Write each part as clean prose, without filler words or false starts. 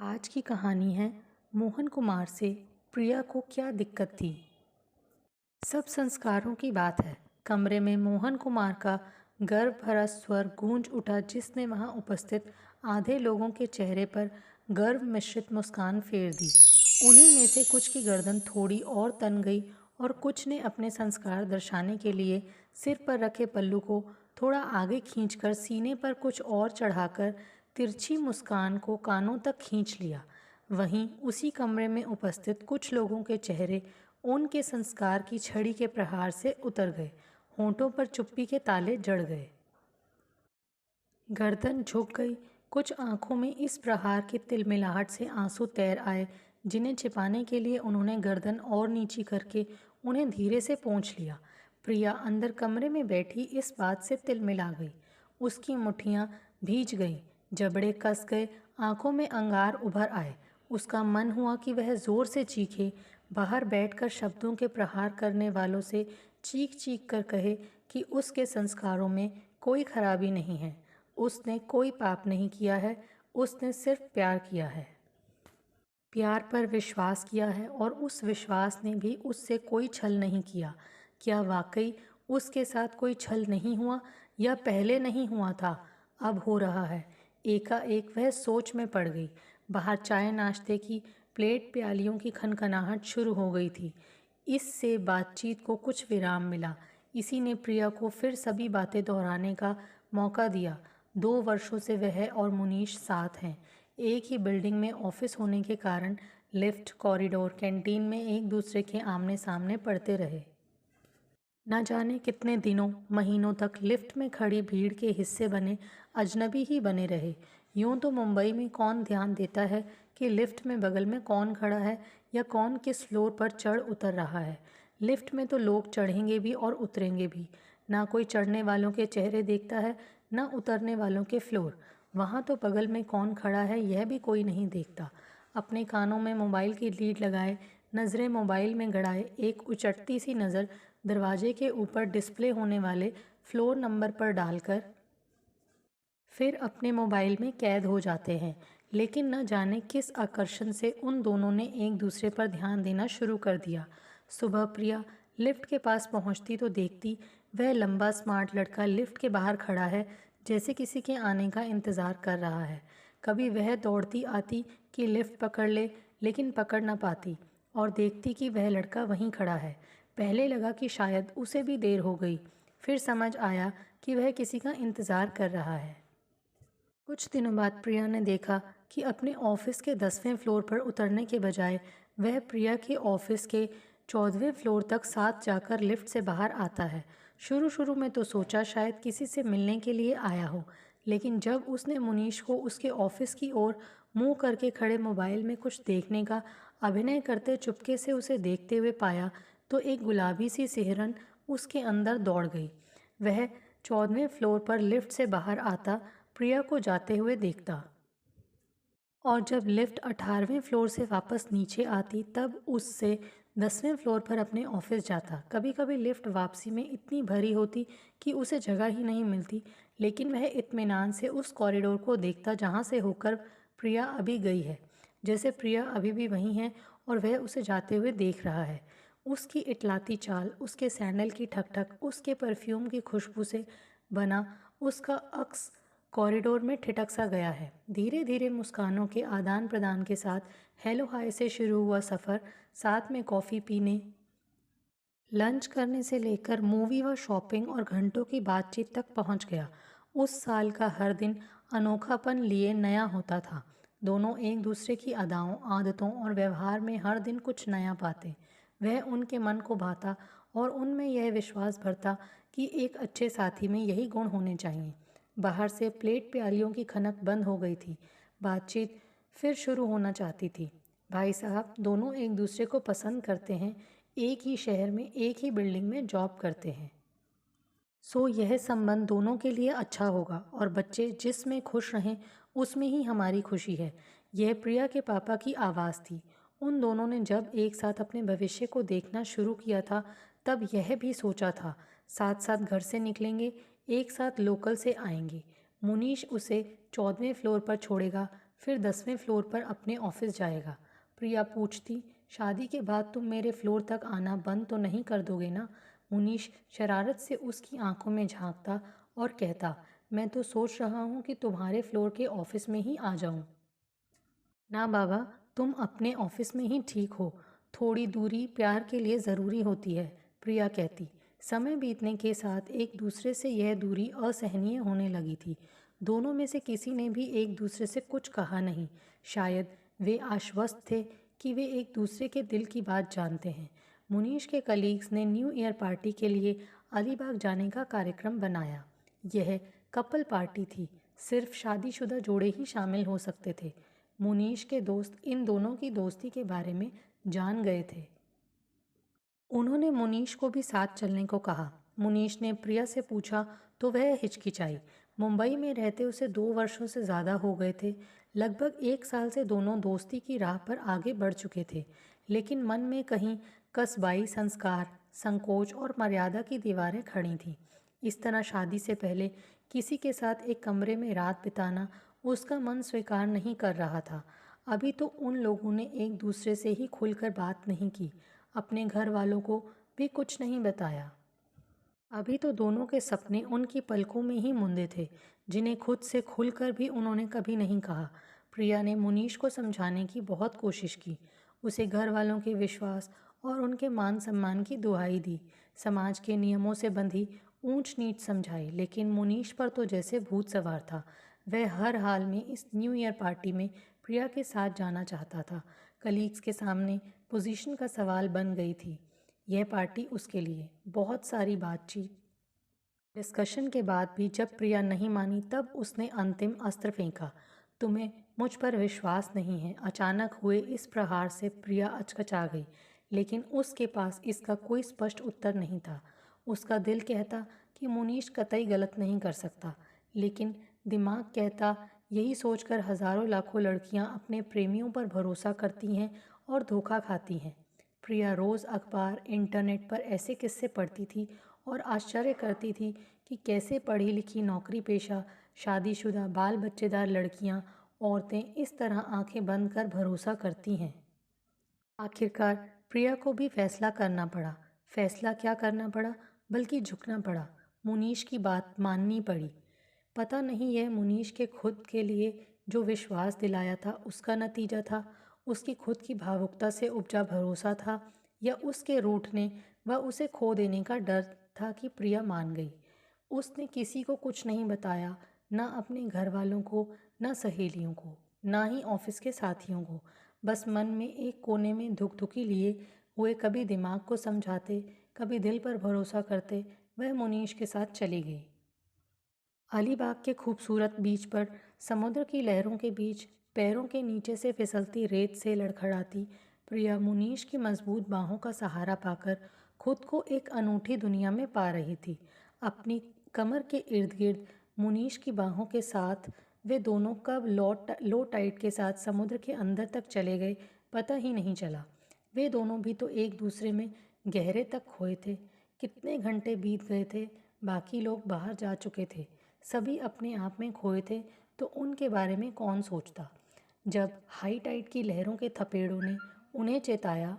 आज की कहानी है मोहन कुमार से प्रिया को क्या दिक्कत थी। सब संस्कारों की बात है। कमरे में मोहन कुमार का गर्व भरा स्वर गूंज उठा, जिसने वहां उपस्थित आधे लोगों के चेहरे पर गर्व मिश्रित मुस्कान फेर दी। उन्हीं में से कुछ की गर्दन थोड़ी और तन गई और कुछ ने अपने संस्कार दर्शाने के लिए सिर पर रखे पल्लू को थोड़ा आगे खींचकर सीने पर कुछ और चढ़ाकर तिरछी मुस्कान को कानों तक खींच लिया। वहीं उसी कमरे में उपस्थित कुछ लोगों के चेहरे उनके संस्कार की छड़ी के प्रहार से उतर गए। होंठों पर चुप्पी के ताले जड़ गए। गर्दन झुक गई। कुछ आंखों में इस प्रहार की तिलमिलाहट से आंसू तैर आए, जिन्हें छिपाने के लिए उन्होंने गर्दन और नीची करके उन्हें धीरे से पोंछ लिया। प्रिया अंदर कमरे में बैठी इस बात से तिलमिला गई। उसकी मुट्ठियां भीज गईं, जबड़े कस गए, आंखों में अंगार उभर आए। उसका मन हुआ कि वह जोर से चीखे, बाहर बैठकर शब्दों के प्रहार करने वालों से चीख चीख कर कहे कि उसके संस्कारों में कोई खराबी नहीं है, उसने कोई पाप नहीं किया है, उसने सिर्फ प्यार किया है। प्यार पर विश्वास किया है और उस विश्वास ने भी उससे कोई छल नहीं किया। क्या वाकई उसके साथ कोई छल नहीं हुआ, या पहले नहीं हुआ था, अब हो रहा है? एकाएक वह सोच में पड़ गई। बाहर चाय नाश्ते की प्लेट प्यालियों की खनखनाहट शुरू हो गई थी। इससे बातचीत को कुछ विराम मिला। इसी ने प्रिया को फिर सभी बातें दोहराने का मौका दिया। 2 वर्षों से वह और मुनीश साथ हैं। एक ही बिल्डिंग में ऑफिस होने के कारण लिफ्ट, कॉरिडोर, कैंटीन में एक दूसरे के आमने सामने पड़ते रहे। न जाने कितने दिनों महीनों तक लिफ्ट में खड़ी भीड़ के हिस्से बने अजनबी ही बने रहे। यूं तो मुंबई में कौन ध्यान देता है कि लिफ्ट में बगल में कौन खड़ा है या कौन किस फ्लोर पर चढ़ उतर रहा है। लिफ्ट में तो लोग चढ़ेंगे भी और उतरेंगे भी। ना कोई चढ़ने वालों के चेहरे देखता है, ना उतरने वालों के फ्लोर। वहाँ तो बगल में कौन खड़ा है यह भी कोई नहीं देखता। अपने कानों में मोबाइल की लीड लगाए, नज़रें मोबाइल में गड़ाए, एक उचटती सी नज़र दरवाजे के ऊपर डिस्प्ले होने वाले फ्लोर नंबर पर डालकर फिर अपने मोबाइल में कैद हो जाते हैं। लेकिन न जाने किस आकर्षण से उन दोनों ने एक दूसरे पर ध्यान देना शुरू कर दिया। सुबह प्रिया लिफ्ट के पास पहुंचती तो देखती वह लंबा स्मार्ट लड़का लिफ्ट के बाहर खड़ा है, जैसे किसी के आने का इंतज़ार कर रहा है। कभी वह दौड़ती आती कि लिफ्ट पकड़ ले, लेकिन पकड़ न पाती और देखती कि वह लड़का वहीं खड़ा है। पहले लगा कि शायद उसे भी देर हो गई, फिर समझ आया कि वह किसी का इंतज़ार कर रहा है। कुछ दिनों बाद प्रिया ने देखा कि अपने ऑफिस के 10वें फ्लोर पर उतरने के बजाय वह प्रिया के ऑफिस के 14वें फ्लोर तक साथ जाकर लिफ्ट से बाहर आता है। शुरू शुरू में तो सोचा शायद किसी से मिलने के लिए आया हो, लेकिन जब उसने मुनीश को उसके ऑफिस की ओर मुंह करके खड़े मोबाइल में कुछ देखने का अभिनय करते चुपके से उसे देखते हुए पाया, तो एक गुलाबी सी सिहरन उसके अंदर दौड़ गई। वह 14वें फ्लोर पर लिफ्ट से बाहर आता, प्रिया को जाते हुए देखता और जब लिफ्ट 18वें फ्लोर से वापस नीचे आती तब उससे 10वें फ्लोर पर अपने ऑफिस जाता। कभी कभी लिफ्ट वापसी में इतनी भरी होती कि उसे जगह ही नहीं मिलती, लेकिन वह इत्मीनान से उस कॉरिडोर को देखता जहाँ से होकर प्रिया अभी गई है, जैसे प्रिया अभी भी वहीं है और वह उसे जाते हुए देख रहा है। उसकी इटलाती चाल, उसके सैंडल की ठक-ठक, उसके परफ्यूम की खुशबू से बना उसका अक्स कॉरिडोर में ठिठक सा गया है। धीरे धीरे मुस्कानों के आदान प्रदान के साथ हेलो हाय से शुरू हुआ सफ़र साथ में कॉफ़ी पीने, लंच करने से लेकर मूवी व शॉपिंग और घंटों की बातचीत तक पहुंच गया। उस साल का हर दिन अनोखापन लिए नया होता था। दोनों एक दूसरे की अदाओं, आदतों और व्यवहार में हर दिन कुछ नया पाते। वह उनके मन को भाता और उनमें यह विश्वास भरता कि एक अच्छे साथी में यही गुण होने चाहिए। बाहर से प्लेट प्यालियों की खनक बंद हो गई थी। बातचीत फिर शुरू होना चाहती थी। भाई साहब दोनों एक दूसरे को पसंद करते हैं, एक ही शहर में एक ही बिल्डिंग में जॉब करते हैं, सो यह संबंध दोनों के लिए अच्छा होगा और बच्चे जिसमें खुश रहें उसमें ही हमारी खुशी है। यह प्रिया के पापा की आवाज़ थी। उन दोनों ने जब एक साथ अपने भविष्य को देखना शुरू किया था तब यह भी सोचा था, साथ साथ घर से निकलेंगे, एक साथ लोकल से आएंगे। मुनीश उसे 14वें फ्लोर पर छोड़ेगा, फिर 10वें फ्लोर पर अपने ऑफिस जाएगा। प्रिया पूछती, शादी के बाद तुम मेरे फ्लोर तक आना बंद तो नहीं कर दोगे ना? मुनीश शरारत से उसकी आंखों में झांकता और कहता, मैं तो सोच रहा हूँ कि तुम्हारे फ्लोर के ऑफिस में ही आ जाऊँ। ना बाबा, तुम अपने ऑफिस में ही ठीक हो। थोड़ी दूरी प्यार के लिए ज़रूरी होती है, प्रिया कहती। समय बीतने के साथ एक दूसरे से यह दूरी असहनीय होने लगी थी। दोनों में से किसी ने भी एक दूसरे से कुछ कहा नहीं। शायद वे आश्वस्त थे कि वे एक दूसरे के दिल की बात जानते हैं। मुनीश के कलीग्स ने न्यू ईयर पार्टी के लिए अलीबाग जाने का कार्यक्रम बनाया। यह कपल पार्टी थी, सिर्फ शादीशुदा जोड़े ही शामिल हो सकते थे। मुनीश के दोस्त इन दोनों की दोस्ती के बारे में जान गए थे। उन्होंने मुनीश को भी साथ चलने को कहा। मुनीश ने प्रिया से पूछा तो वह हिचकिचाई। मुंबई में रहते उसे 2 वर्षों से ज़्यादा हो गए थे। लगभग 1 साल से दोनों दोस्ती की राह पर आगे बढ़ चुके थे, लेकिन मन में कहीं कस्बाई संस्कार, संकोच और मर्यादा की दीवारें खड़ी थीं। इस तरह शादी से पहले किसी के साथ एक कमरे में रात बिताना उसका मन स्वीकार नहीं कर रहा था। अभी तो उन लोगों ने एक दूसरे से ही खुलकर बात नहीं की, अपने घर वालों को भी कुछ नहीं बताया। अभी तो दोनों के सपने उनकी पलकों में ही मुंदे थे, जिन्हें खुद से खुलकर भी उन्होंने कभी नहीं कहा। प्रिया ने मुनीश को समझाने की बहुत कोशिश की, उसे घर वालों के विश्वास और उनके मान सम्मान की दुहाई दी, समाज के नियमों से बंधी ऊंच नीच समझाई, लेकिन मुनीश पर तो जैसे भूत सवार था। वह हर हाल में इस न्यू ईयर पार्टी में प्रिया के साथ जाना चाहता था। कलीग्स के सामने पोजीशन का सवाल बन गई थी यह पार्टी उसके लिए। बहुत सारी बातचीत डिस्कशन के बाद भी जब प्रिया नहीं मानी, तब उसने अंतिम अस्त्र फेंका, तुम्हें मुझ पर विश्वास नहीं है। अचानक हुए इस प्रहार से प्रिया अचकचा गई, लेकिन उसके पास इसका कोई स्पष्ट उत्तर नहीं था। उसका दिल कहता कि मुनीश कतई गलत नहीं कर सकता, लेकिन दिमाग कहता, यही सोचकर हजारों लाखों लड़कियां अपने प्रेमियों पर भरोसा करती हैं और धोखा खाती हैं। प्रिया रोज़ अखबार, इंटरनेट पर ऐसे किस्से पढ़ती थी और आश्चर्य करती थी कि कैसे पढ़ी लिखी, नौकरी पेशा, शादीशुदा, बाल बच्चेदार लड़कियां, औरतें इस तरह आंखें बंद कर भरोसा करती हैं। आखिरकार प्रिया को भी फैसला करना पड़ा। फैसला क्या करना पड़ा, बल्कि झुकना पड़ा। मुनीश की बात माननी पड़ी। पता नहीं यह मुनीश के खुद के लिए जो विश्वास दिलाया था उसका नतीजा था, उसकी खुद की भावुकता से उपजा भरोसा था, या उसके रूठने व उसे खो देने का डर था कि प्रिया मान गई। उसने किसी को कुछ नहीं बताया, ना अपने घर वालों को, ना सहेलियों को, ना ही ऑफिस के साथियों को। बस मन में एक कोने में धुकधुकी लिए हुए, कभी दिमाग को समझाते, कभी दिल पर भरोसा करते, वह मुनीश के साथ चली गई। अलीबाग के खूबसूरत बीच पर समुद्र की लहरों के बीच पैरों के नीचे से फिसलती रेत से लड़खड़ाती प्रिया मुनीश की मजबूत बाहों का सहारा पाकर खुद को एक अनूठी दुनिया में पा रही थी। अपनी कमर के इर्द गिर्द मुनीश की बाहों के साथ वे दोनों कब लो टाइड के साथ समुद्र के अंदर तक चले गए, पता ही नहीं चला। वे दोनों भी तो एक दूसरे में गहरे तक खोए थे। कितने घंटे बीत गए थे, बाकी लोग बाहर जा चुके थे, सभी अपने आप में खोए थे, तो उनके बारे में कौन सोचता। जब हाई टाइड की लहरों के थपेड़ों ने उन्हें चेताया,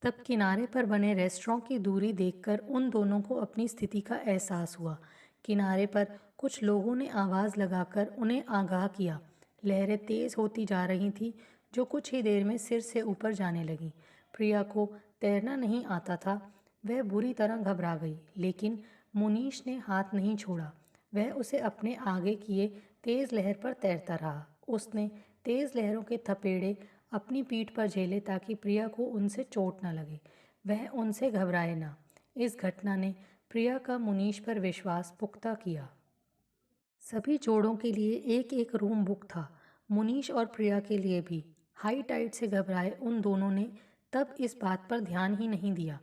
तब किनारे पर बने रेस्टोरेंट की दूरी देखकर उन दोनों को अपनी स्थिति का एहसास हुआ। किनारे पर कुछ लोगों ने आवाज़ लगाकर उन्हें आगाह किया। लहरें तेज़ होती जा रही थीं, जो कुछ ही देर में सिर से ऊपर जाने लगीं। प्रिया को तैरना नहीं आता था, वह बुरी तरह घबरा गई, लेकिन मुनीश ने हाथ नहीं छोड़ा। वह उसे अपने आगे किए तेज़ लहर पर तैरता रहा। उसने तेज़ लहरों के थपेड़े अपनी पीठ पर झेले ताकि प्रिया को उनसे चोट न लगे, वह उनसे घबराए ना। इस घटना ने प्रिया का मुनीश पर विश्वास पुख्ता किया। सभी जोड़ों के लिए एक एक रूम बुक था, मुनीश और प्रिया के लिए भी। हाई टाइड से घबराए उन दोनों ने तब इस बात पर ध्यान ही नहीं दिया।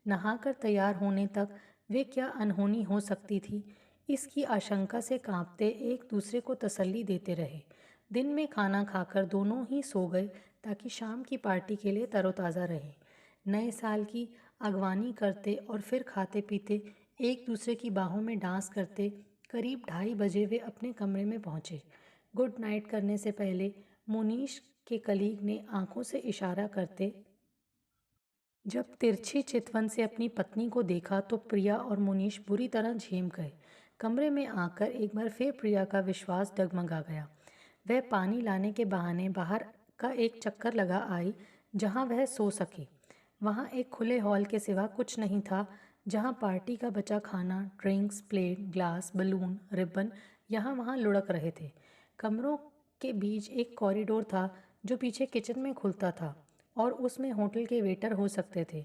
नहाकर तैयार होने तक वे क्या अनहोनी हो सकती थी, इसकी आशंका से कांपते एक दूसरे को तसल्ली देते रहे। दिन में खाना खाकर दोनों ही सो गए ताकि शाम की पार्टी के लिए तरोताज़ा रहे। नए साल की अगवानी करते और फिर खाते पीते एक दूसरे की बाहों में डांस करते करीब 2:30 बजे वे अपने कमरे में पहुंचे। गुड नाइट करने से पहले मुनीश के कलीग ने आंखों से इशारा करते जब तिरछी चितवन से अपनी पत्नी को देखा तो प्रिया और मुनीश बुरी तरह झेम गए। कमरे में आकर एक बार फिर प्रिया का विश्वास डगमगा गया। वह पानी लाने के बहाने बाहर का एक चक्कर लगा आई जहां वह सो सके। वहां एक खुले हॉल के सिवा कुछ नहीं था, जहां पार्टी का बचा खाना, drinks, plate, glass, balloon, ribbon यहाँ वहाँ लुढ़क रहे थे। कमरों के बीच एक कॉरिडोर था जो पीछे किचन में खुलता था और उसमें होटल के वेटर हो सकते थे।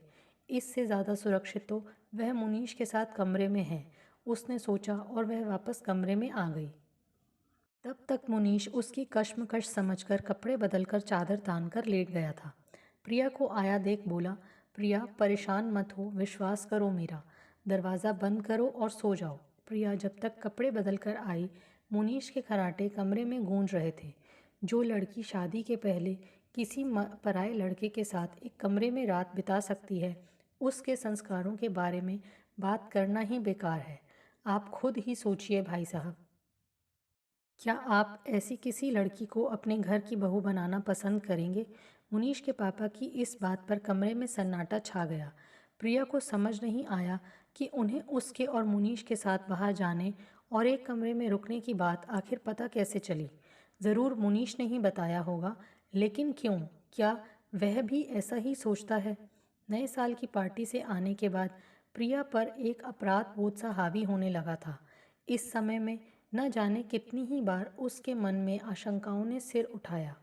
इससे ज़्यादा सुरक्षित तो वह मुनीश के साथ कमरे में है, उसने सोचा, और वह वापस कमरे में आ गई। तब तक मुनीश उसकी कश्मकश समझकर कपड़े बदलकर चादर तान कर लेट गया था। प्रिया को आया देख बोला, प्रिया परेशान मत हो, विश्वास करो मेरा, दरवाज़ा बंद करो और सो जाओ। प्रिया जब तक कपड़े बदल कर आई, मुनीश के खर्राटे कमरे में गूंज रहे थे। जो लड़की शादी के पहले किसी पराए लड़के के साथ एक कमरे में रात बिता सकती है, उसके संस्कारों के बारे में बात करना ही बेकार है। आप खुद ही सोचिए भाई साहब, क्या आप ऐसी किसी लड़की को अपने घर की बहू बनाना पसंद करेंगे? मुनीश के पापा की इस बात पर कमरे में सन्नाटा छा गया। प्रिया को समझ नहीं आया कि उन्हें उसके और मुनीश के साथ बाहर जाने और एक कमरे में रुकने की बात आखिर पता कैसे चली। ज़रूर मुनीश ने ही बताया होगा, लेकिन क्यों? क्या वह भी ऐसा ही सोचता है? नए साल की पार्टी से आने के बाद प्रिया पर एक अपराध बोध सा हावी होने लगा था। इस समय में न जाने कितनी ही बार उसके मन में आशंकाओं ने सिर उठाया।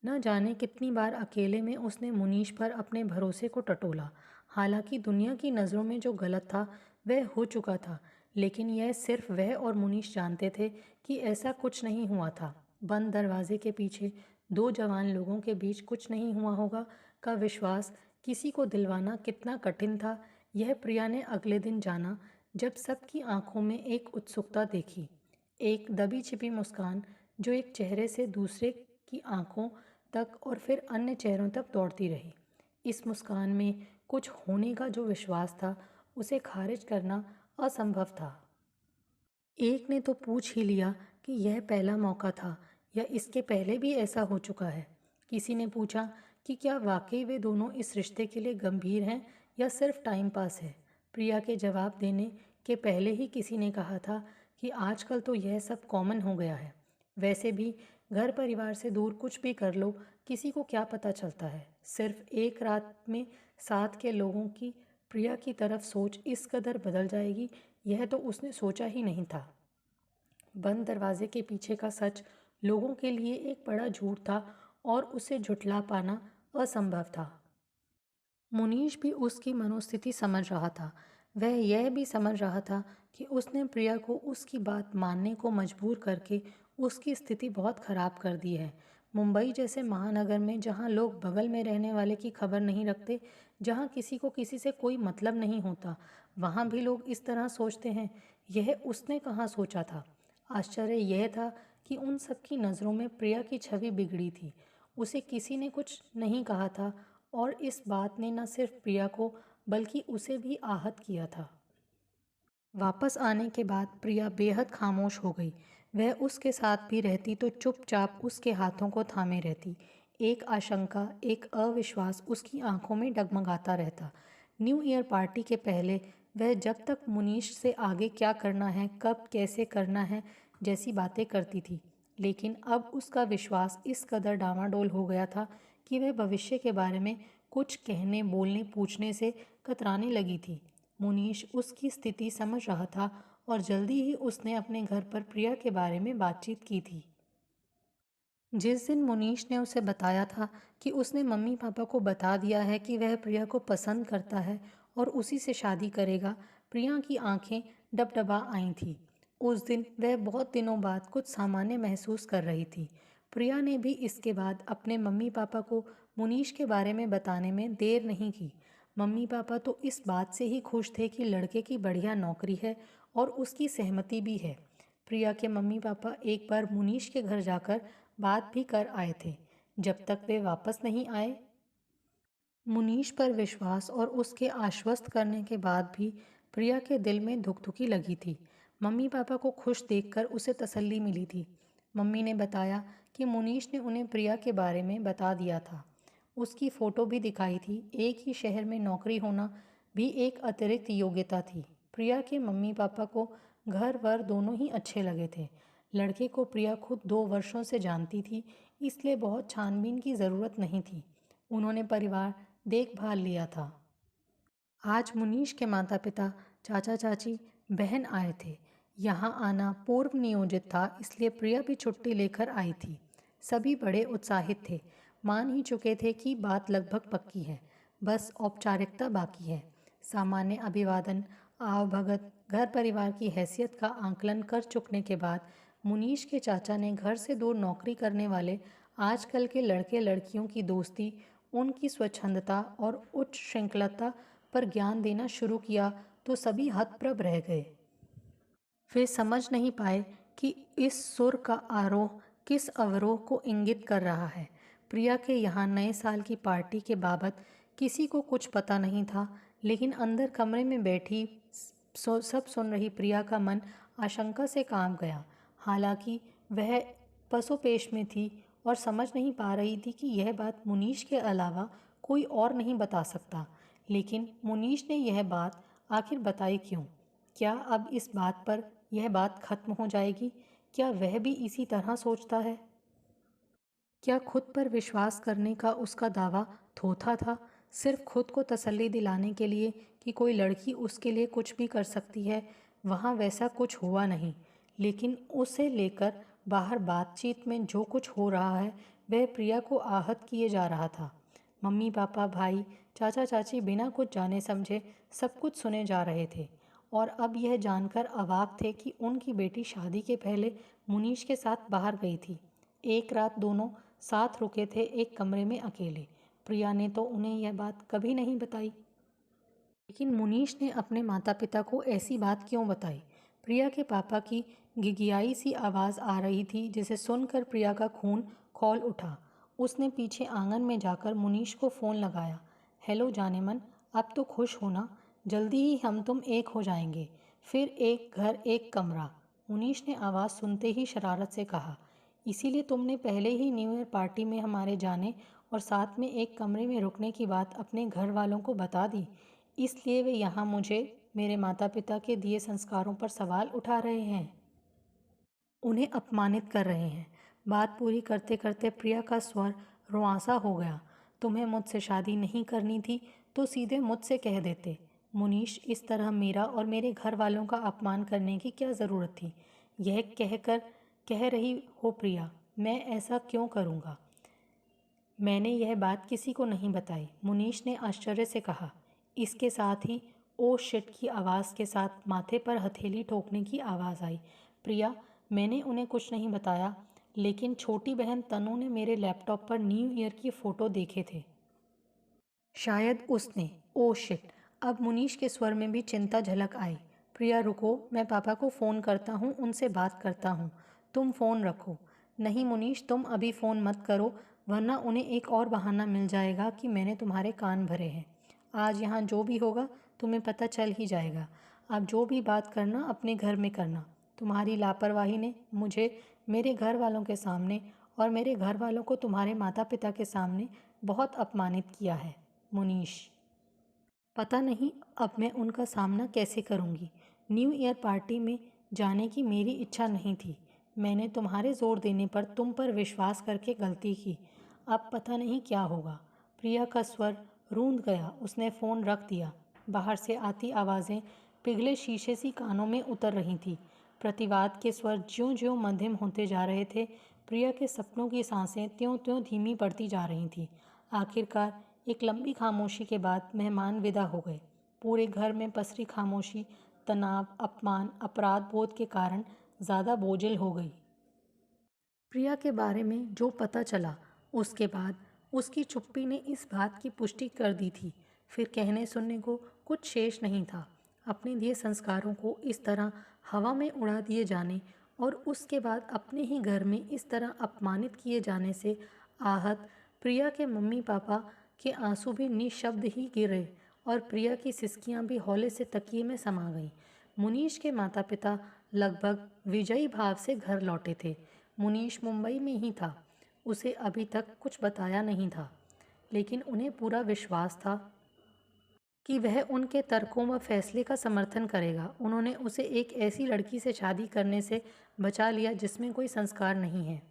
न जाने कितनी बार अकेले में उसने मुनीश पर अपने भरोसे को टटोला। हालांकि दुनिया की नज़रों में जो गलत था वह हो चुका था, लेकिन यह सिर्फ वह और मुनीश जानते थे कि ऐसा कुछ नहीं हुआ था। बंद दरवाजे के पीछे दो जवान लोगों के बीच कुछ नहीं हुआ होगा का विश्वास किसी को दिलवाना कितना कठिन था, यह प्रिया ने अगले दिन जाना, जब सबकी आंखों में एक उत्सुकता देखी, एक दबी छिपी मुस्कान जो एक चेहरे से दूसरे की आंखों तक और फिर अन्य चेहरों तक दौड़ती रही। इस मुस्कान में कुछ होने का जो विश्वास था, उसे खारिज करना असंभव था। एक ने तो पूछ ही लिया कि यह पहला मौका था या इसके पहले भी ऐसा हो चुका है। किसी ने पूछा कि क्या वाकई वे दोनों इस रिश्ते के लिए गंभीर हैं या सिर्फ टाइम पास है। प्रिया के जवाब देने के पहले ही किसी ने कहा था कि आजकल तो यह सब कॉमन हो गया है। वैसे भी घर परिवार से दूर कुछ भी कर लो, किसी को क्या पता चलता है। सिर्फ एक रात में साथ के लोगों की प्रिया की तरफ सोच इस कदर बदल जाएगी, यह तो उसने सोचा ही नहीं था। बंद दरवाजे के पीछे का सच लोगों के लिए एक बड़ा झूठ था और उसे झुठला पाना असंभव था। मुनीश भी उसकी मनोस्थिति समझ रहा था। वह यह भी समझ रहा था कि उसने प्रिया को उसकी बात मानने को मजबूर करके उसकी स्थिति बहुत ख़राब कर दी है। मुंबई जैसे महानगर में, जहाँ लोग बगल में रहने वाले की खबर नहीं रखते, जहाँ किसी को किसी से कोई मतलब नहीं होता, वहाँ भी लोग इस तरह सोचते हैं। यह उसने कहाँ सोचा था। आश्चर्य यह था कि उन सबकी नज़रों में प्रिया की छवि बिगड़ी थी। उसे किसी ने कुछ नहीं कहा था और इस बात ने न सिर्फ प्रिया को बल्कि उसे भी आहत किया था। वापस आने के बाद प्रिया बेहद खामोश हो गई। वह उसके साथ भी रहती तो चुपचाप उसके हाथों को थामे रहती। एक आशंका, एक अविश्वास उसकी आंखों में डगमगाता रहता। न्यू ईयर पार्टी के पहले वह जब तक मुनीश से आगे क्या करना है, कब कैसे करना है जैसी बातें करती थी, लेकिन अब उसका विश्वास इस कदर डामाडोल हो गया था कि वह भविष्य के बारे में कुछ कहने, बोलने, पूछने से कतराने लगी थी। मुनीश उसकी स्थिति समझ रहा था और जल्दी ही उसने अपने घर पर प्रिया के बारे में बातचीत की थी। जिस दिन मुनीश ने उसे बताया था कि उसने मम्मी पापा को बता दिया है कि वह प्रिया को पसंद करता है और उसी से शादी करेगा, प्रिया की आंखें डबडबा आई थीं। उस दिन वह बहुत दिनों बाद कुछ सामान्य महसूस कर रही थी। प्रिया ने भी इसके बाद अपने मम्मी पापा को मुनीश के बारे में बताने में देर नहीं की। मम्मी पापा तो इस बात से ही खुश थे कि लड़के की बढ़िया नौकरी है और उसकी सहमति भी है। प्रिया के मम्मी पापा एक बार मुनीश के घर जाकर बात भी कर आए थे। जब तक वे वापस नहीं आए, मुनीश पर विश्वास और उसके आश्वस्त करने के बाद भी प्रिया के दिल में धुकधुकी लगी थी। मम्मी पापा को खुश देखकर उसे तसल्ली मिली थी। मम्मी ने बताया कि मुनीश ने उन्हें प्रिया के बारे में बता दिया था। उसकी फ़ोटो भी दिखाई थी। एक ही शहर में नौकरी होना भी एक अतिरिक्त योग्यता थी। प्रिया के मम्मी पापा को घर वर दोनों ही अच्छे लगे थे। लड़के को प्रिया खुद 2 वर्षों से जानती थी, इसलिए बहुत छानबीन की ज़रूरत नहीं थी। उन्होंने परिवार देखभाल लिया था। आज मुनीश के माता पिता, चाचा चाची, बहन आए थे। यहाँ आना पूर्व नियोजित था, इसलिए प्रिया भी छुट्टी लेकर आई थी। सभी बड़े उत्साहित थे। मान ही चुके थे कि बात लगभग पक्की है, बस औपचारिकता बाकी है। सामान्य अभिवादन, आवभगत, घर परिवार की हैसियत का आकलन कर चुकने के बाद मुनीश के चाचा ने घर से दूर नौकरी करने वाले आजकल के लड़के लड़कियों की दोस्ती, उनकी स्वच्छंदता और उच्च श्रृंखलता पर ज्ञान देना शुरू किया तो सभी हतप्रभ रह गए। वे समझ नहीं पाए कि इस सुर का आरोह किस अवरोह को इंगित कर रहा है। प्रिया के यहाँ नए साल की पार्टी के बाबत किसी को कुछ पता नहीं था, लेकिन अंदर कमरे में बैठी सब सुन रही प्रिया का मन आशंका से कांप गया। हालांकि वह पसोपेश में थी और समझ नहीं पा रही थी कि यह बात मुनीश के अलावा कोई और नहीं बता सकता। लेकिन मुनीश ने यह बात आखिर बताई क्यों? क्या अब इस बात पर यह बात खत्म हो जाएगी? क्या वह भी इसी तरह सोचता है? क्या खुद पर विश्वास करने का उसका दावा थोथा था, सिर्फ खुद को तसल्ली दिलाने के लिए कि कोई लड़की उसके लिए कुछ भी कर सकती है? वहाँ वैसा कुछ हुआ नहीं, लेकिन उसे लेकर बाहर बातचीत में जो कुछ हो रहा है वह प्रिया को आहत किए जा रहा था। मम्मी पापा, भाई, चाचा चाची बिना कुछ जाने समझे सब कुछ सुने जा रहे थे और अब यह जानकर अवाक थे कि उनकी बेटी शादी के पहले मुनीश के साथ बाहर गई थी। एक रात दोनों साथ रुके थे एक कमरे में अकेले। प्रिया ने तो उन्हें यह बात कभी नहीं बताई, लेकिन मुनीश ने अपने माता पिता को ऐसी बात क्यों बताई? प्रिया के पापा की गिगियाई सी आवाज़ आ रही थी, जिसे सुनकर प्रिया का खून खौल उठा। उसने पीछे आंगन में जाकर मुनीश को फ़ोन लगाया। हेलो जानेमन, अब तो खुश हो ना? जल्दी ही हम तुम एक हो जाएंगे, फिर एक घर एक कमरा। मुनीश ने आवाज़ सुनते ही शरारत से कहा, इसीलिए तुमने पहले ही न्यू ईयर पार्टी में हमारे जाने और साथ में एक कमरे में रुकने की बात अपने घर वालों को बता दी, इसलिए वे यहाँ मुझे मेरे माता पिता के दिए संस्कारों पर सवाल उठा रहे हैं, उन्हें अपमानित कर रहे हैं। बात पूरी करते करते प्रिया का स्वर रुआंसा हो गया। तुम्हें मुझसे शादी नहीं करनी थी तो सीधे मुझसे कह देते। मुनीश, इस तरह मेरा और मेरे घर वालों का अपमान करने की क्या ज़रूरत थी? यह कहकर कह रही हो प्रिया, मैं ऐसा क्यों करूँगा? मैंने यह बात किसी को नहीं बताई, मुनीश ने आश्चर्य से कहा। इसके साथ ही ओ शिट की आवाज़ के साथ माथे पर हथेली ठोकने की आवाज़ आई। प्रिया, मैंने उन्हें कुछ नहीं बताया, लेकिन छोटी बहन तनु ने मेरे लैपटॉप पर न्यू ईयर की फ़ोटो देखे थे। शायद उसने। Oh shit! अब मुनीश के स्वर में भी चिंता झलक आई। प्रिया रुको, मैं पापा को फ़ोन करता हूँ, उनसे बात करता हूँ। तुम फ़ोन रखो। नहीं मुनीश, तुम अभी फ़ोन मत करो, वरना उन्हें एक और बहाना मिल जाएगा कि मैंने तुम्हारे कान भरे हैं। आज यहाँ जो भी होगा तुम्हें पता चल ही जाएगा। अब जो भी बात करना अपने घर में करना। तुम्हारी लापरवाही ने मुझे मेरे घर वालों के सामने और मेरे घर वालों को तुम्हारे माता पिता के सामने बहुत अपमानित किया है। मुनीश, पता नहीं अब मैं उनका सामना कैसे करूंगी। न्यू ईयर पार्टी में जाने की मेरी इच्छा नहीं थी। मैंने तुम्हारे जोर देने पर तुम पर विश्वास करके गलती की। अब पता नहीं क्या होगा। प्रिया का स्वर रूंध गया। उसने फ़ोन रख दिया। बाहर से आती आवाज़ें पिघले शीशे सी कानों में उतर रही थी। प्रतिवाद के स्वर ज्यों-ज्यों मध्यम होते जा रहे थे, प्रिया के सपनों की सांसें त्यों-त्यों धीमी पड़ती जा रही थीं। आखिरकार एक लंबी खामोशी के बाद मेहमान विदा हो गए। पूरे घर में पसरी खामोशी तनाव, अपमान, अपराध बोध के कारण ज़्यादा बोझिल हो गई। प्रिया के बारे में जो पता चला, उसके बाद उसकी चुप्पी ने इस बात की पुष्टि कर दी थी। फिर कहने सुनने को कुछ शेष नहीं था। अपने दिए संस्कारों को इस तरह हवा में उड़ा दिए जाने और उसके बाद अपने ही घर में इस तरह अपमानित किए जाने से आहत प्रिया के मम्मी पापा के आंसू भी निःशब्द ही गिरे और प्रिया की सिसकियां भी हौले से तकिए में समा गईं। मुनीश के माता पिता लगभग विजयी भाव से घर लौटे थे। मुनीश मुंबई में ही था, उसे अभी तक कुछ बताया नहीं था, लेकिन उन्हें पूरा विश्वास था कि वह उनके तर्कों व फैसले का समर्थन करेगा। उन्होंने उसे एक ऐसी लड़की से शादी करने से बचा लिया जिसमें कोई संस्कार नहीं है,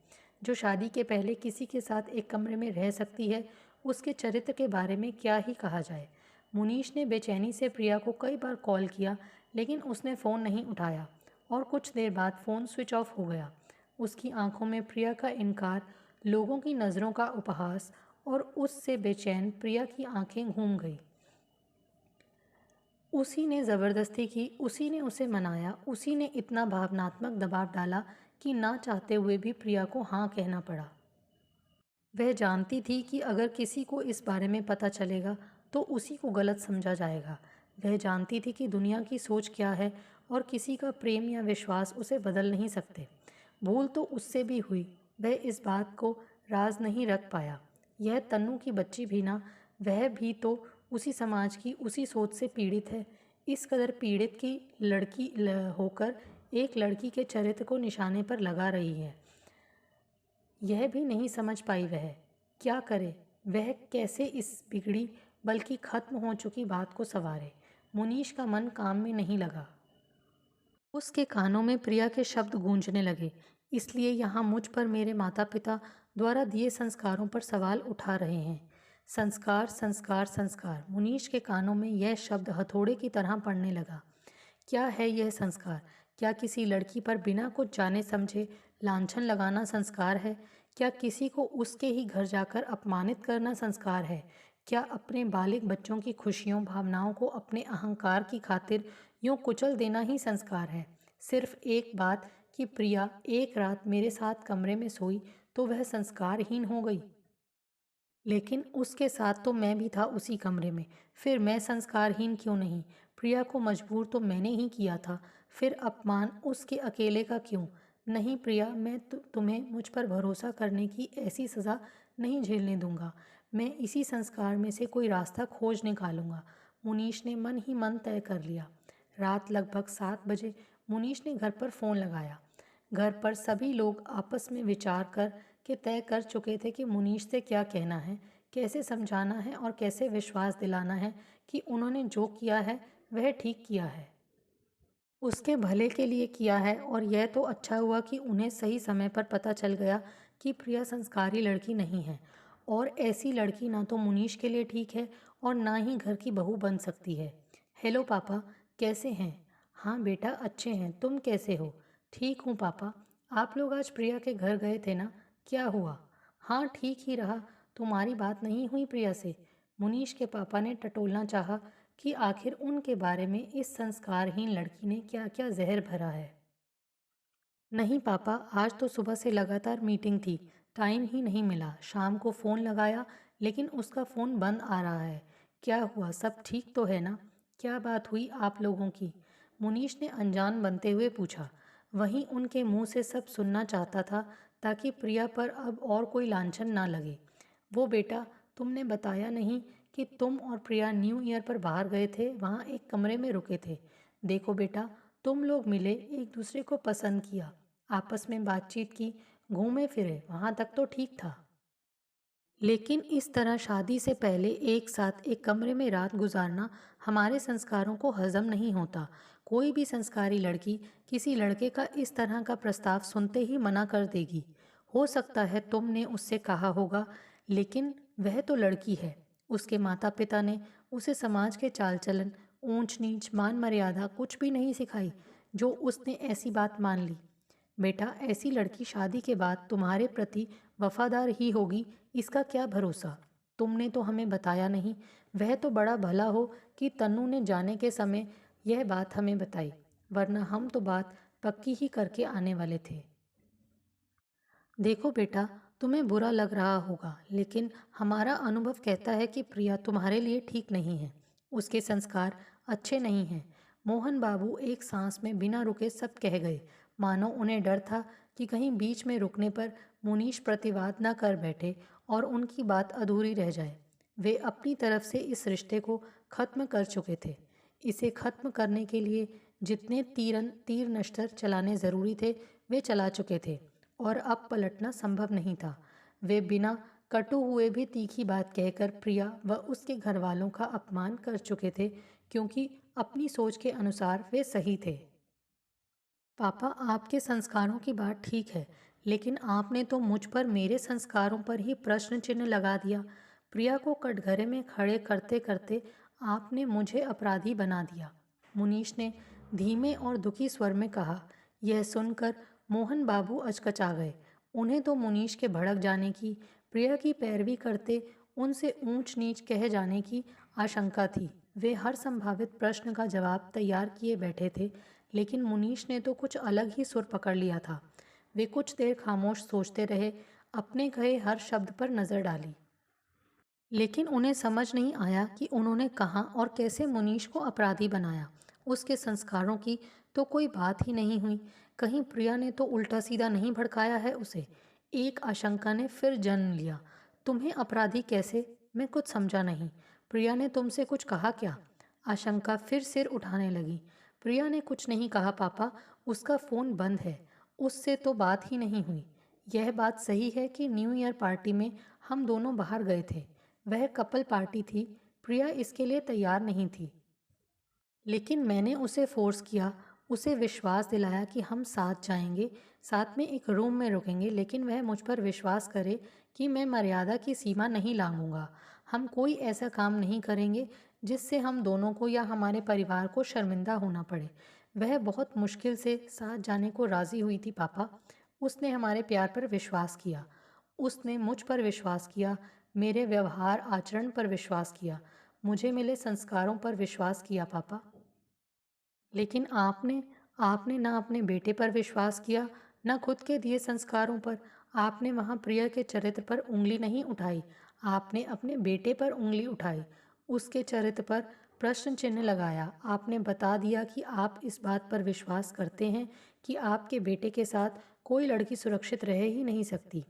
जो शादी के पहले किसी के साथ एक कमरे में रह सकती है। उसके चरित्र के बारे में क्या ही कहा जाए। मुनीश ने बेचैनी से प्रिया को कई बार कॉल किया, लेकिन उसने फ़ोन नहीं उठाया और कुछ देर बाद फ़ोन स्विच ऑफ हो गया। उसकी आंखों में प्रिया का इनकार, लोगों की नज़रों का उपहास और उससे बेचैन प्रिया की आंखें घूम गई। उसी ने ज़बरदस्ती की, उसी ने उसे मनाया, उसी ने इतना भावनात्मक दबाव डाला कि ना चाहते हुए भी प्रिया को हाँ कहना पड़ा। वह जानती थी कि अगर किसी को इस बारे में पता चलेगा तो उसी को गलत समझा जाएगा। वह जानती थी कि दुनिया की सोच क्या है और किसी का प्रेम या विश्वास उसे बदल नहीं सकते। भूल तो उससे भी हुई, वह इस बात को राज नहीं रख पाया। यह तन्नू की बच्ची भी ना, वह भी तो उसी समाज की उसी सोच से पीड़ित है। इस कदर पीड़ित की लड़की होकर एक लड़की के चरित्र को निशाने पर लगा रही है। यह भी नहीं समझ पाई वह क्या करे, वह कैसे इस बिगड़ी बल्कि खत्म हो चुकी बात को संवारे। मुनीश का मन काम में नहीं लगा। उसके कानों में प्रिया के शब्द गूंजने लगे, इसलिए यहाँ मुझ पर मेरे माता पिता द्वारा दिए संस्कारों पर सवाल उठा रहे हैं। संस्कार, संस्कार, संस्कार। मुनीश के कानों में यह शब्द हथौड़े की तरह पड़ने लगा। क्या है यह संस्कार? क्या किसी लड़की पर बिना कुछ जाने समझे लांछन लगाना संस्कार है? क्या किसी को उसके ही घर जाकर अपमानित करना संस्कार है? क्या अपने बालिग बच्चों की खुशियों, भावनाओं को अपने अहंकार की खातिर यूं कुचल देना ही संस्कार है? सिर्फ एक बात कि प्रिया एक रात मेरे साथ कमरे में सोई तो वह संस्कारहीन हो गई। लेकिन उसके साथ तो मैं भी था उसी कमरे में, फिर मैं संस्कारहीन क्यों नहीं? प्रिया को मजबूर तो मैंने ही किया था, फिर अपमान उसके अकेले का क्यों? नहीं प्रिया, मैं तुम्हें मुझ पर भरोसा करने की ऐसी सज़ा नहीं झेलने दूंगा। मैं इसी संस्कार में से कोई रास्ता खोज निकालूंगा। मुनीश ने मन ही मन तय कर लिया। रात लगभग 7 बजे मुनीश ने घर पर फ़ोन लगाया। घर पर सभी लोग आपस में विचार कर के तय कर चुके थे कि मुनीश से क्या कहना है, कैसे समझाना है और कैसे विश्वास दिलाना है कि उन्होंने जो किया है वह ठीक किया है, उसके भले के लिए किया है। और यह तो अच्छा हुआ कि उन्हें सही समय पर पता चल गया कि प्रिया संस्कारी लड़की नहीं है, और ऐसी लड़की ना तो मुनीश के लिए ठीक है और ना ही घर की बहू बन सकती है। हेलो पापा, कैसे हैं? हाँ बेटा, अच्छे हैं। तुम कैसे हो? ठीक हूँ पापा। आप लोग आज प्रिया के घर गए थे ना, क्या हुआ? हाँ ठीक ही रहा। तुम्हारी बात नहीं हुई प्रिया से? मुनीश के पापा ने टटोलना चाहा कि आखिर उनके बारे में इस संस्कारहीन लड़की ने क्या क्या जहर भरा है। नहीं पापा, आज तो सुबह से लगातार मीटिंग थी, टाइम ही नहीं मिला। शाम को फ़ोन लगाया लेकिन उसका फ़ोन बंद आ रहा है। क्या हुआ, सब ठीक तो है ना? क्या बात हुई आप लोगों की? मुनीश ने अनजान बनते हुए पूछा। वहीं उनके मुंह से सब सुनना चाहता था ताकि प्रिया पर अब और कोई लांछन ना लगे। वो बेटा, तुमने बताया नहीं कि तुम और प्रिया न्यू ईयर पर बाहर गए थे, वहाँ एक कमरे में रुके थे। देखो बेटा, तुम लोग मिले, एक दूसरे को पसंद किया, आपस में बातचीत की, घूमे फिरे, वहाँ तक तो ठीक था। लेकिन इस तरह शादी से पहले एक साथ एक कमरे में रात गुजारना हमारे संस्कारों को हजम नहीं होता। कोई भी संस्कारी लड़की किसी लड़के का इस तरह का प्रस्ताव सुनते ही मना कर देगी। हो सकता है तुमने उससे कहा होगा, लेकिन वह तो लड़की है। उसके माता पिता ने उसे समाज के चाल चलन, ऊंच नीच, मान मर्यादा कुछ भी नहीं सिखाई जो उसने ऐसी बात मान ली। बेटा, ऐसी लड़की शादी के बाद तुम्हारे प्रति वफादार ही होगी, इसका क्या भरोसा? तुमने तो हमें बताया नहीं। वह तो बड़ा भला हो कि तन्नू ने जाने के समय यह बात हमें बताई, वरना हम तो बात पक्की ही करके आने वाले थे। देखो बेटा, तुम्हें बुरा लग रहा होगा, लेकिन हमारा अनुभव कहता है कि प्रिया तुम्हारे लिए ठीक नहीं है। उसके संस्कार अच्छे नहीं हैं। मोहन बाबू एक सांस में बिना रुके सब कह गए, मानो उन्हें डर था कि कहीं बीच में रुकने पर मुनीश प्रतिवाद न कर बैठे और उनकी बात अधूरी रह जाए। वे अपनी तरफ से इस रिश्ते को खत्म कर चुके थे। इसे खत्म करने के लिए जितने तीर नश्तर चलाने ज़रूरी थे वे चला चुके थे। और अब पलटना संभव नहीं था। वे बिना कटु हुए भी तीखी बात कहकर प्रिया व उसके घर वालों का अपमान कर चुके थे, क्योंकि अपनी सोच के अनुसार वे सही थे। पापा, आपके संस्कारों की बात ठीक है, लेकिन आपने तो मुझ पर मेरे संस्कारों पर ही प्रश्न चिन्ह लगा दिया। प्रिया को कटघरे में खड़े करते करते आपने मुझे अपराधी बना दिया, मुनीश ने धीमे और दुखी स्वर में कहा। यह सुनकर मोहन बाबू अचकचा गए। उन्हें तो मुनीश के भड़क जाने की, प्रिया की पैरवी करते उनसे ऊंच नीच कहे जाने की आशंका थी। वे हर संभावित प्रश्न का जवाब तैयार किए बैठे थे, लेकिन मुनीश ने तो कुछ अलग ही सुर पकड़ लिया था। वे कुछ देर खामोश सोचते रहे, अपने कहे हर शब्द पर नज़र डाली, लेकिन उन्हें समझ नहीं आया कि उन्होंने कहाँ और कैसे मुनीश को अपराधी बनाया। उसके संस्कारों की तो कोई बात ही नहीं हुई। कहीं प्रिया ने तो उल्टा सीधा नहीं भड़काया है उसे। एक आशंका ने फिर जन्म लिया। तुम्हें अपराधी कैसे? मैं कुछ समझा नहीं। प्रिया ने तुमसे कुछ कहा क्या? आशंका फिर सिर उठाने लगी। प्रिया ने कुछ नहीं कहा पापा, उसका फ़ोन बंद है। उससे तो बात ही नहीं हुई। यह बात सही है कि न्यू ईयर पार्टी में हम दोनों बाहर गए थे। वह कपल पार्टी थी। प्रिया इसके लिए तैयार नहीं थी, लेकिन मैंने उसे फोर्स किया, उसे विश्वास दिलाया कि हम साथ जाएंगे, साथ में एक रूम में रुकेंगे, लेकिन वह मुझ पर विश्वास करे कि मैं मर्यादा की सीमा नहीं लांघूंगा। हम कोई ऐसा काम नहीं करेंगे जिससे हम दोनों को या हमारे परिवार को शर्मिंदा होना पड़े। वह बहुत मुश्किल से साथ जाने को राज़ी हुई थी पापा। उसने हमारे प्यार पर विश्वास किया, उसने मुझ पर विश्वास किया, मेरे व्यवहार आचरण पर विश्वास किया, मुझे मिले संस्कारों पर विश्वास किया पापा। लेकिन आपने आपने ना अपने बेटे पर विश्वास किया, ना खुद के दिए संस्कारों पर। आपने वहाँ प्रिया के चरित्र पर उंगली नहीं उठाई, आपने अपने बेटे पर उंगली उठाई, उसके चरित्र पर प्रश्न चिन्ह लगाया। आपने बता दिया कि आप इस बात पर विश्वास करते हैं कि आपके बेटे के साथ कोई लड़की सुरक्षित रह ही नहीं सकती।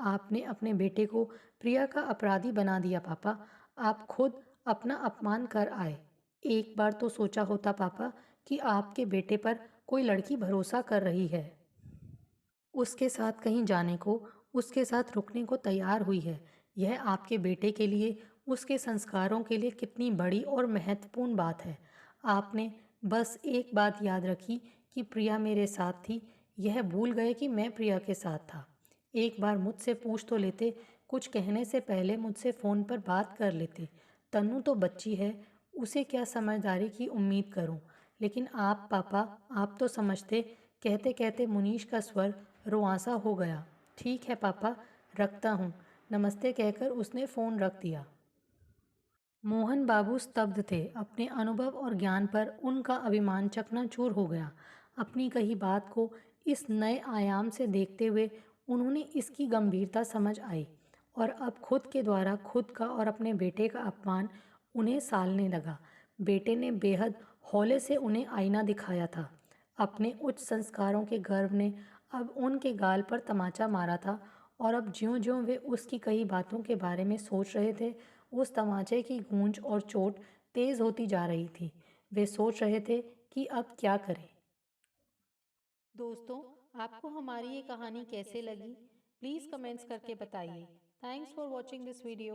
आपने अपने बेटे को प्रिया का अपराधी बना दिया पापा। आप खुद अपना अपमान कर आए। एक बार तो सोचा होता पापा कि आपके बेटे पर कोई लड़की भरोसा कर रही है, उसके साथ कहीं जाने को, उसके साथ रुकने को तैयार हुई है। यह आपके बेटे के लिए, उसके संस्कारों के लिए कितनी बड़ी और महत्वपूर्ण बात है। आपने बस एक बात याद रखी कि प्रिया मेरे साथ थी, यह भूल गए कि मैं प्रिया के साथ था। एक बार मुझसे पूछ तो लेते, कुछ कहने से पहले मुझसे फ़ोन पर बात कर लेते। तन्नू तो बच्ची है, उसे क्या समझदारी की उम्मीद करूं? लेकिन आप पापा, आप तो समझते। कहते कहते मुनीश का स्वर रुआंसा हो गया। ठीक है पापा, रखता हूँ। नमस्ते कहकर उसने फ़ोन रख दिया। मोहन बाबू स्तब्ध थे। अपने अनुभव और ज्ञान पर उनका अभिमान चकनाचूर हो गया। अपनी कही बात को इस नए आयाम से देखते हुए उन्होंने इसकी गंभीरता समझ आई, और अब खुद के द्वारा खुद का और अपने बेटे का अपमान उन्हें सालने लगा। बेटे ने बेहद हौले से उन्हें आईना दिखाया था। अपने उच्च संस्कारों के गर्व ने अब उनके गाल पर तमाचा मारा था, और अब ज्यों-ज्यों वे उसकी कही बातों के बारे में सोच रहे थे, उस तमाचे की गूंज और चोट तेज होती जा रही थी। वे सोच रहे थे कि अब क्या करें। दोस्तों, आपको हमारी ये कहानी कैसे लगी? प्लीज़ कमेंट्स करके बताइए। Thanks for watching this video.